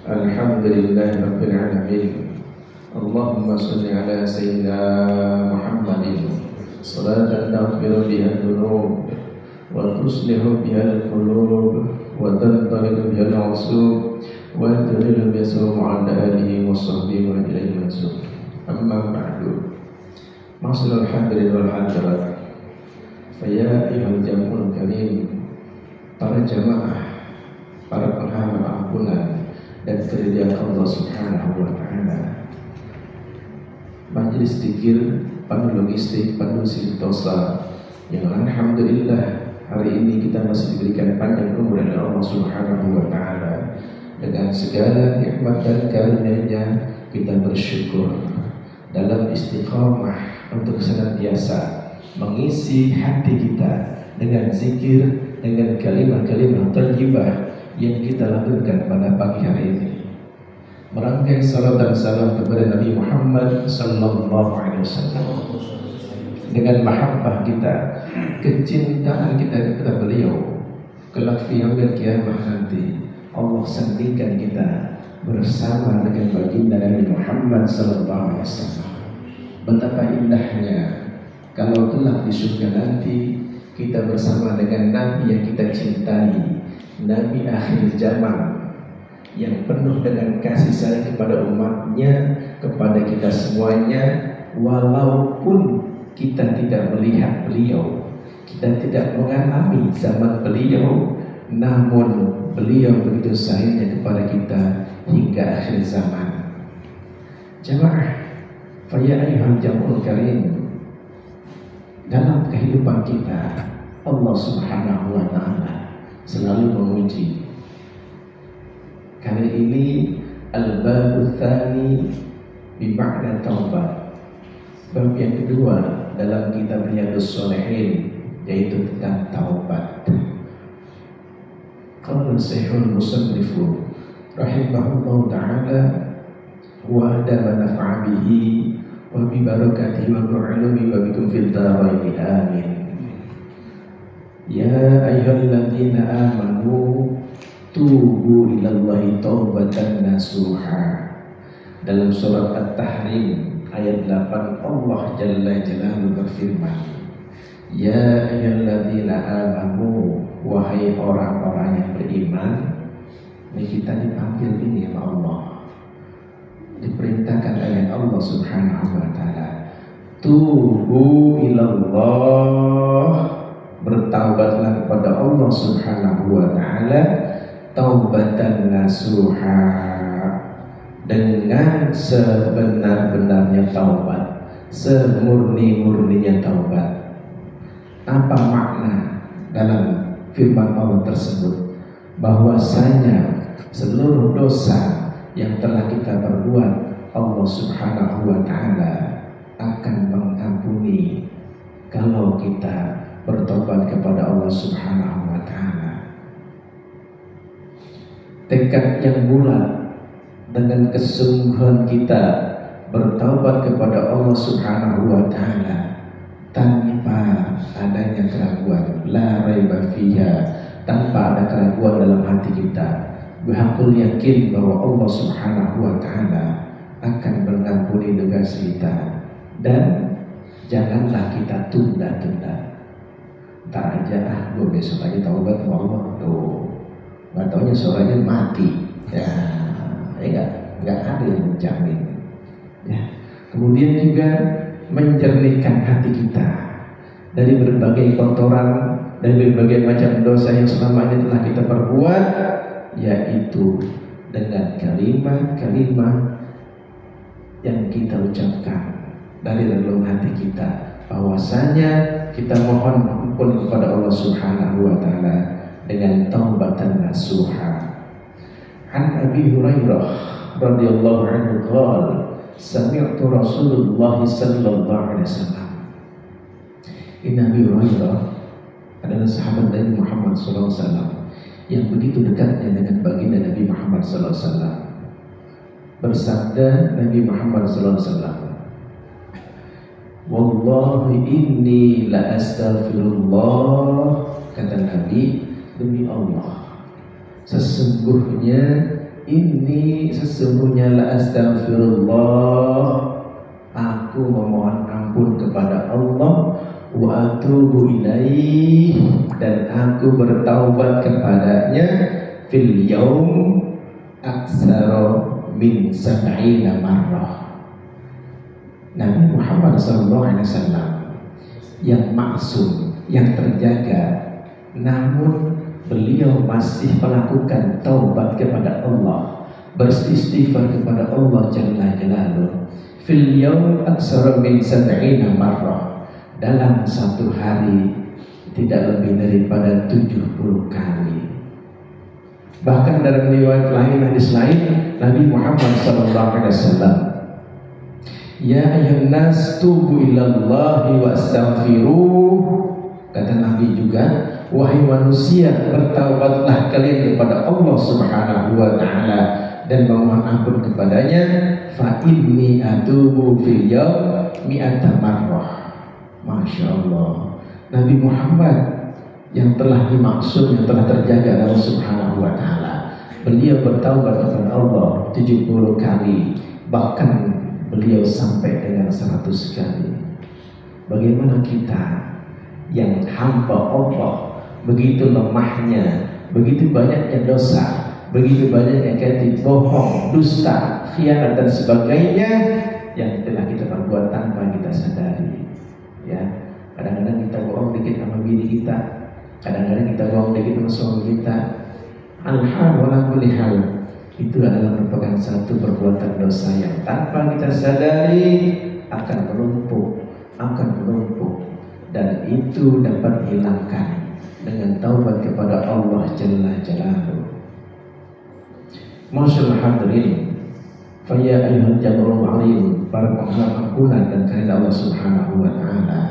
Alhamdulillahi Rabbil Alamin. Allahumma salli ala Sayyidina Muhammadin salatan taghfiru biha dhunub wa tuslihu biha al-qulub wa tantaliqu biha al-'usub wa tudhillu biha ala alihi wa sahbihi wa ilayhi mansub. Amma ba'du. Ma'asyiral hadirin wal hadirat. Fa ya ayyuhal jam'ul karim, para jamaah, para penghamba ampunan dan keridhaan Allah Subhanahu wa taala. Majelis zikir penuh logistik, penuh sintosa yang alhamdulillah hari ini kita masih diberikan panjang umur oleh Allah Subhanahu wa taala. Dengan segala nikmat dan karunia-Nya kita bersyukur dalam istiqamah untuk senantiasa mengisi hati kita dengan zikir, dengan kalimat-kalimat thayyibah yang kita lakukan pada pagi hari ini. Merangkai salat dan salam kepada Nabi Muhammad sallallahu alaihi wasallam. Dengan mahabbah kita, kecintaan kita kepada beliau, kelak di yaumil kiamah nanti Allah sandingkan kita bersama dengan baginda Nabi Muhammad sallallahu alaihi wasallam. Betapa indahnya kalau kelak di surga nanti kita bersama dengan Nabi yang kita cintai, Nabi akhir zaman yang penuh dengan kasih sayang kepada umatnya, kepada kita semuanya. Walaupun kita tidak melihat beliau, kita tidak mengalami zaman beliau, namun beliau begitu sayangnya kepada kita hingga akhir zaman. Jamaah, fa ya ayyuhal jam'ul karim, dalam kehidupan kita Allah Subhanahu wa taala selalu menguji. Kali ini al-babu tsani bi ma'na taubat. Bab yang kedua dalam kitab Riyadhus Shalihin yaitu tentang taubat. Qala Syekhul Musannif rahimahullahu taala wa adama nafa'a bihi wa bi barakatihi wa bi'ulumi wa bikum fid dharain amin. Ya ayyuhalladzina amanu tubu ilallahi taubatan nasuha. Dalam surat At-Tahrim ayat 8 Allah Jalla Jalaluhu berfirman, ya ayyuhalladzina amanu, wahai orang-orang yang beriman. Ini kita dipanggil ini sama Allah, diperintahkan oleh Allah Subhanahu wa taala, tubu ilallah, bertaubatlah kepada Allah Subhanahu wa taala taubatan nasuha, dengan sebenar-benarnya taubat, semurni-murninya taubat. Apa makna dalam firman Allah tersebut? Bahwasanya seluruh dosa yang telah kita perbuat Allah Subhanahu wa taala akan mengampuni kalau kita bertobat kepada Allah Subhanahu wa taala. Tekad yang bulat dengan kesungguhan kita bertaubat kepada Allah Subhanahu wa taala tanpa adanya keraguan, la raiba fiha, tanpa ada keraguan dalam hati kita, berhakul yakin bahwa Allah Subhanahu wa taala akan mengampuni dosa kita. Dan janganlah kita tunda-tunda. Ntar aja, gue besok aja taubat sama Allah tuh. Nggak taunya suaranya mati, ya nggak ada yang menjamin. Ya. Kemudian juga menjernihkan hati kita dari berbagai kotoran, dari berbagai macam dosa yang selama ini telah kita perbuat, yaitu dengan kalimat-kalimat yang kita ucapkan dari relung hati kita, bahwasanya kita mohon ampun kepada Allah Subhanahu wa taala dengan taubatan nasuha. An Abi Hurairah radhiyallahu anhu qala sami'tu Rasulullah sallallahu alaihi wasallam. Nabi Hurairah adalah sahabat Nabi Muhammad sallallahu alaihi wasallam yang begitu dekatnya dengan baginda Nabi Muhammad sallallahu alaihi wasallam. Bersabda Nabi Muhammad sallallahu alaihi wasallam, wallahi inni la astaghfirullah, kata Nabi, demi Allah sesungguhnya Inni sesungguhnya la astaghfirullah, aku memohon ampun kepada Allah, wa atubu ilaih, dan aku bertaubat kepadanya, fil yaum aksara min sab'ina marrah. Nabi Muhammad SAW yang maksum, yang terjaga, namun beliau masih melakukan taubat kepada Allah, beristighfar kepada Allah Jalla Jalaluh, fil yaum aksara min sab'ina marrah, dalam satu hari tidak lebih daripada 70 kali. Bahkan dalam riwayat lain, hadis lain, Nabi Muhammad SAW, ya ayyuhan nas tubu ilallahi wa astaghfiruh, kata Nabi juga, wahai manusia, bertaubatlah kalian kepada Allah Subhanahu wa taala dan memohon ampun kepadanya, fa inni atubu fil yaum mi'ata marrah. Masya Allah, Nabi Muhammad yang telah dimaksud, yang telah terjaga Allah Subhanahu wa taala, beliau bertaubat kepada Allah 70 kali, bahkan beliau sampai dengan 100 kali. Bagaimana kita yang hamba Allah, begitu lemahnya, begitu banyaknya dosa, begitu banyaknya kata bohong, dusta, khianat dan sebagainya yang telah kita perbuat tanpa kita sadari. Ya, kadang-kadang kita bohong dikit sama bini kita, kadang-kadang kita bohong dikit sama suami kita. Alhamdulillah, itu adalah merupakan satu perbuatan dosa yang tanpa kita sadari akan menumpuk, dan itu dapat dihilangkan dengan taubat kepada Allah Jalla Jalaluh. Masyaallah hadirin, fa ya ayyuhal jabrul azim, para penghamba ampunan dan kehendak Allah Subhanahu wa taala.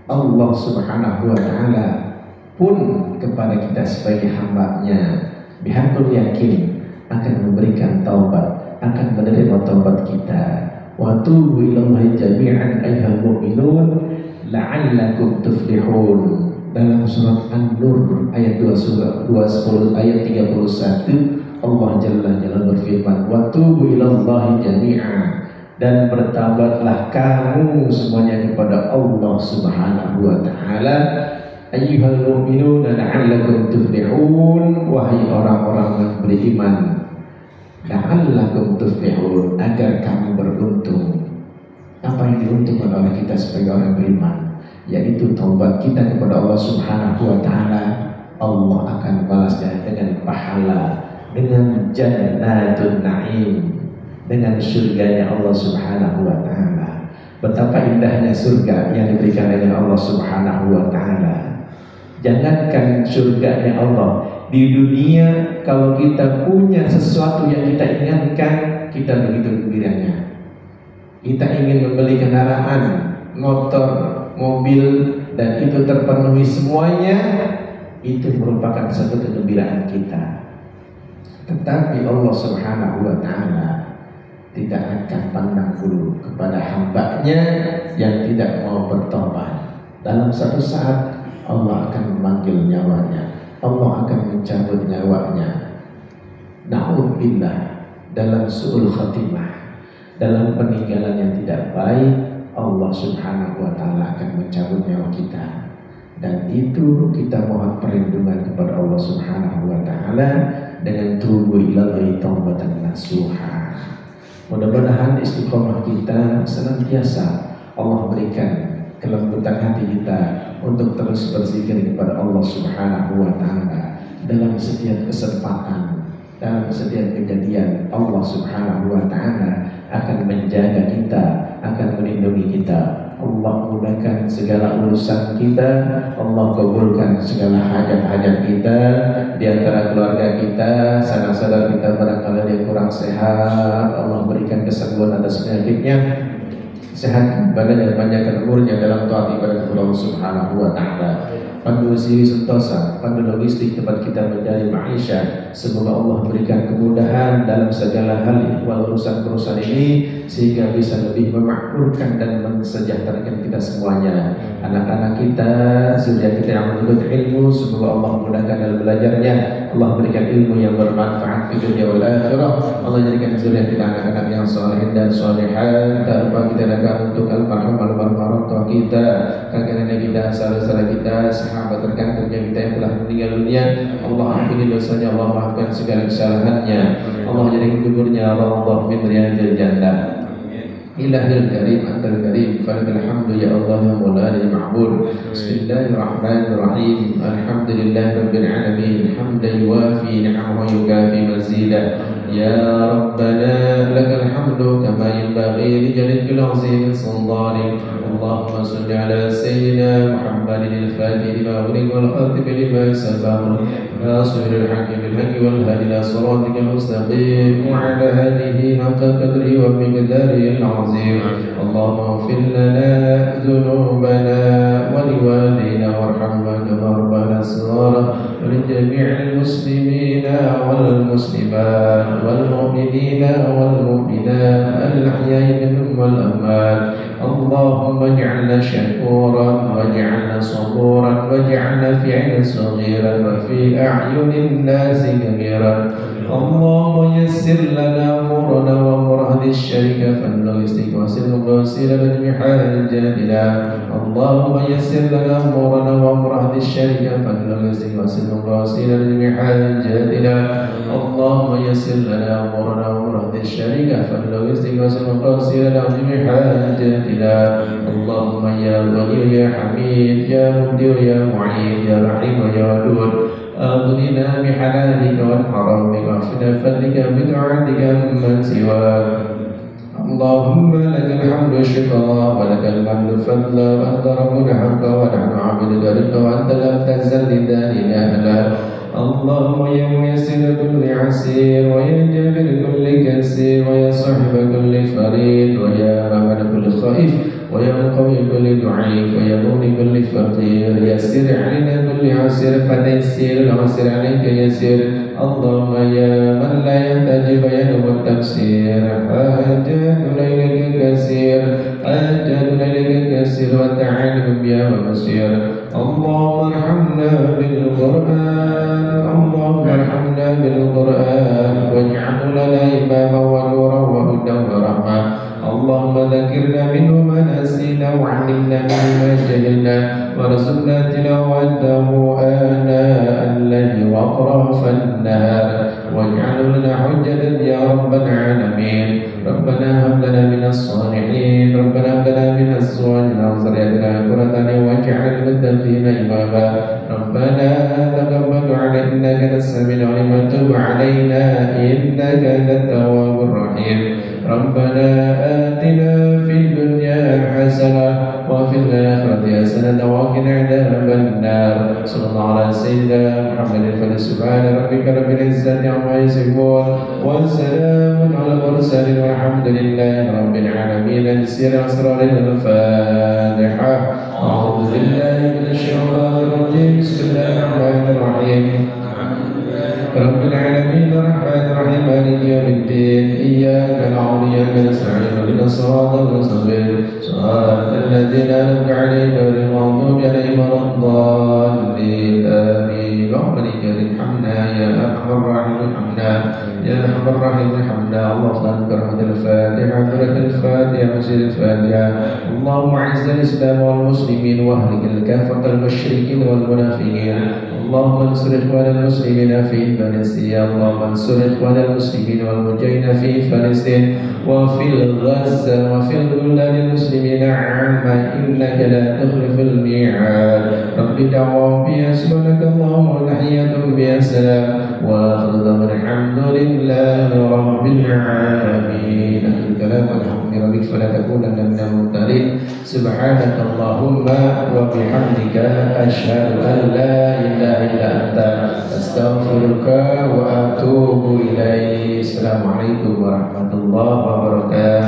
Allah Subhanahu wa taala pun kepada kita sebagai hamba-Nya bihaqul yakin akan memberikan taubat, akan menerima taubat kita. Wa tubu ilallahi jami'an ayyuhal mu'minun la'allakum tuflihun. Dalam surat An-Nur ayat 20 ayat 31, Allah Jalla Jalla berfirman, wa tubu ilallahi jami'an, dan bertaubatlah kamu semuanya kepada Allah Subhanahu wa taala, ayyuhal mu'minun la'allakum tuflihun, wahai orang-orang yang beriman, la'allakum tuflihun, agar kamu beruntung. Apa yang diuntungkan oleh kita sebagai orang beriman? Yaitu taubat kita kepada Allah Subhanahu wa taala. Allah akan balasnya dengan pahala, dengan jannatul na'im, dengan surganya Allah Subhanahu wa taala. Betapa indahnya surga yang diberikan oleh Allah Subhanahu wa taala. Jangankan surganya Allah, di dunia kalau kita punya sesuatu yang kita inginkan, kita begitu gembiranya. Kita ingin membeli kendaraan, motor, mobil, dan itu terpenuhi semuanya, itu merupakan satu kegembiraan kita. Tetapi Allah Subhanahu wa taala tidak akan pandang bulu kepada hamba-Nya yang tidak mau bertobat. Dalam satu saat Allah akan memanggil nyawanya, Allah akan mencabut nyawanya. Na'udzubillah, dalam su'ul khatimah, dalam peninggalan yang tidak baik, Allah Subhanahu wa taala akan mencabut nyawa kita. Dan itu kita mohon perlindungan kepada Allah Subhanahu wa taala dengan tubu ilallahi taubatan nasuha. Mudah-mudahan istiqomah kita senantiasa Allah berikan kelembutan hati kita untuk terus berzikir kepada Allah Subhanahu wa taala dalam setiap kesempatan, dalam setiap kejadian. Allah Subhanahu wa taala akan menjaga kita, akan melindungi kita. Allah mudahkan segala urusan kita, Allah kabulkan segala hajat-hajat kita di antara keluarga kita, saudara-saudara kita barangkali yang kurang sehat, Allah berikan kesembuhan atas penyakitnya, sehatkan badannya, panjangkan umurnya dalam taat ibadah kepada Allah Subhanahu wa taala. Pandu siri sentosa, pandu logistik tempat kita mencari maisha. Semoga Allah berikan kemudahan dalam segala hal ikhwal urusan-urusan ini, sehingga bisa lebih memakmurkan dan mensejahterakan kita semuanya. Anak-anak kita, zuriat kita yang menuntut ilmu, semoga Allah mudahkan dalam belajarnya. Allah berikan ilmu yang bermanfaat di dunia wal akhirah. Allah jadikan zuriat kita anak-anak yang salihin dan salihat. Tak lupa kita doakan untuk almarhum orang tua kita, kakek nenek kita, saudara kita, sahabat rekan kerja kita yang telah meninggal dunia. Allah ampuni dosanya, Allah maafkan segala kesalahannya, Allah jadikan kuburnya Allah min riyadil jannah. Ilahil karim antal karim falakal hamdu ya Allah ya Maulana ya Ma'bud. Bismillahirrahmanirrahim. Alhamdulillahi rabbil alamin hamdan yuwafi ni'amahu yukafi mazidah. Ya Rabbana lakal hamdu kama yanbaghi li jalalil azim sultanik. Allahumma salli ala sayyidina Muhammadin al-fatih lima ughliqa wal khatim lima sabaqa nasiril haqqi bil haqqi wal hadi ila siratikal mustaqim wa ala alihi haqqa qadri wa miqdarihi al-azim. Allahumma ighfir lana dhunubana wa liwalidina warhamna kama rabbana saghira wa li jami'il muslimina wal muslimat wal mu'minina wal mu'minat al-ahya'i minhum wal amwat. Allahumma ij'alna syakuran waj'alna saburan waj'alna fi'lan saghiran wa fi a'yunin nasi kabiran. Allahumma yassir lana umurana wa umur ahli syarika fannu istiqwasil muqasil lana hajatina. Allahumma yassir lana umurana wa umur ahli syarika fannu istiqwasil muqasil lana hajatina. Allahumma yassir lana umurana wa umur ahli syarika fannu istiqwasil muqasil lana hajatina. Allahumma ya Ghani ya Hamid ya Mubdi ya Mu'id ya Rahim ya Wadud. أغننا بحلالك والحرامك واغفنا بفضلك بدعاتك عمن سواك. اللهم لك الحمد شكرا ولك الحمد فضلا وأنت ربنا حقا ونحن عبدك رقا وأنت لم تزل لذلك أهلا. اللهم يا ميسر كل عسير ويا جابر كل كسير ويا صاحب كل فريد ويا رحمن كل خائف ويا مقوي كل ضعيف ويا مغني كل فقير. يسر علينا كل عسير فتيسير العسير عليك يسير. اللهم يا من لا يحتاج بيان والتفسير حاجاتنا إليك كثير حاجاتنا إليك كثير والتعالم بها ومسير. اللهم ارحمنا بالقرآن اللهم ارحمنا بالقرآن واجعله لنا إماما ونورا وهدى ورحمة. اللهم ذكرنا منه ما نسينا وعلمنا منه ما جهلنا وارزقنا تلاوته آناء الليل وأطراف النهار واجعله لنا حجة يا رب العالمين. ربنا هب لنا من الصالحين ربنا هب لنا من أزواجنا وذرياتنا قرة أعين واجعلنا للمتقين إماما. ربنا تقبل علينا إنك أنت السميع العليم وتب علينا إنك أنت التواب الرحيم. ربنا آتنا في الدنيا حسنة وفي الآخرة حسنة وقنا عذاب النار. صلى الله على سيدنا محمد. سبحان ربك رب العزة عما يصفون وسلام على المرسلين والحمد لله رب العالمين. نسير أسرار الفاتحة. أعوذ بالله من الشيطان الرجيم. بسم الله الرحمن الرحيم. رب العالمين الرحمن الرحيم مالك يوم الدين. إياك نعبد وإياك نستعين اهدنا الصراط المستقيم صراط الذين أنعمت عليهم غير المغضوب عليهم ولا الضالين آمين. ربنا ارحمنا يا أرحم الراحمين ارحمنا يا أرحم الراحمين ارحمنا. اللهم برحمة الفاتحة بركة الفاتحة مسجد الفاتحة. اللهم أعز الإسلام والمسلمين واهلك الكافة المشركين والمنافقين. اللهم انصر إخوان المسلمين في فلسطين. اللهم انصر إخوان المسلمين والمجاهدين في فلسطين وفي غزة وفي البلدان المسلمين عامة إنك لا تخلف الميعاد. رب دعواهم بها سبحانك اللهم وتحياتهم بها سلام وآخر دعوانا الحمد لله رب العالمين. الكلام والحمد لله فلا تكونن من الممترين. سبحانك اللهم وبحمدك أشهد أن لا إله إلا أنت أستغفرك وأتوب إليك. السلام عليكم ورحمة الله وبركاته.